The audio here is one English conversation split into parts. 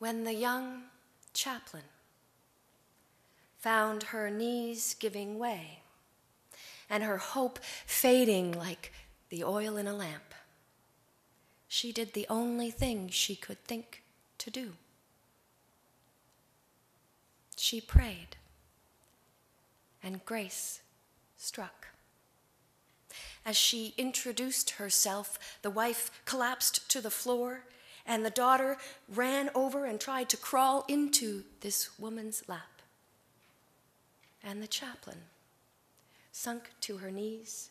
when the young chaplain found her knees giving way and her hope fading like the oil in a lamp, she did the only thing she could think to do. She prayed, and grace struck. As she introduced herself, the wife collapsed to the floor, and the daughter ran over and tried to crawl into this woman's lap. And the chaplain sunk to her knees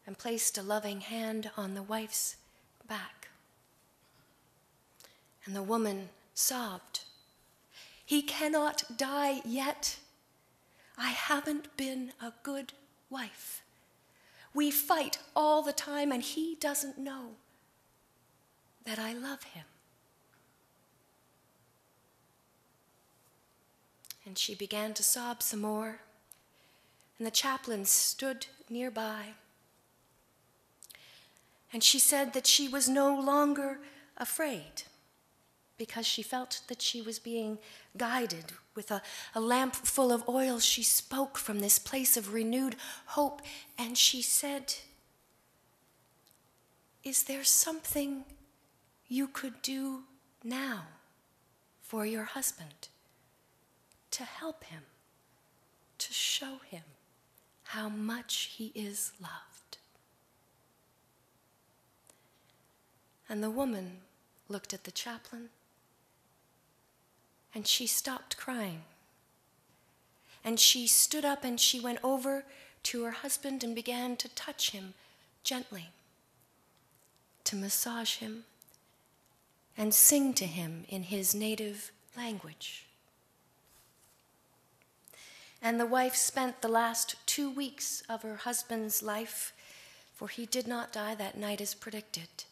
and placed a loving hand on the wife's back. And the woman sobbed, "He cannot die yet. I haven't been a good wife. We fight all the time, and he doesn't know that I love him." And she began to sob some more, and the chaplain stood nearby. And she said that she was no longer afraid, because she felt that she was being guided with a lamp full of oil. She spoke from this place of renewed hope, and she said, "Is there something you could do now for your husband to help him, to show him how much he is loved?" And the woman looked at the chaplain, and she stopped crying. And she stood up and she went over to her husband and began to touch him gently, to massage him and sing to him in his native language. And the wife spent the last 2 weeks of her husband's life, for he did not die that night as predicted,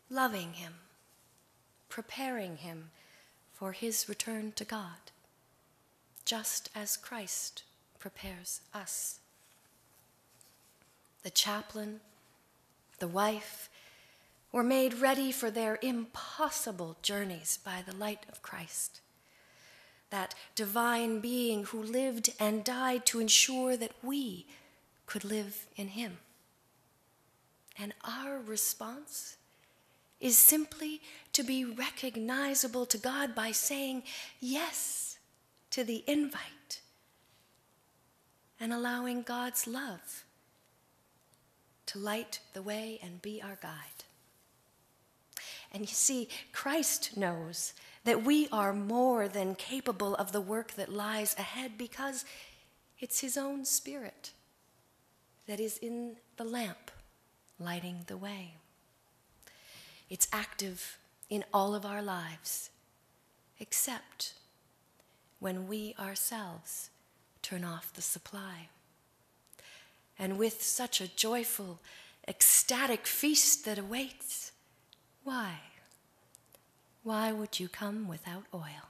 loving him, preparing him for his return to God, just as Christ prepares us. The chaplain, the wife, were made ready for their impossible journeys by the light of Christ, that divine being who lived and died to ensure that we could live in him. And our response is simply to be recognizable to God by saying yes to the invite and allowing God's love to light the way and be our guide. And you see, Christ knows that we are more than capable of the work that lies ahead, because it's his own Spirit that is in the lamp lighting the way. It's active in all of our lives, except when we ourselves turn off the supply. And with such a joyful, ecstatic feast that awaits, why would you come without oil?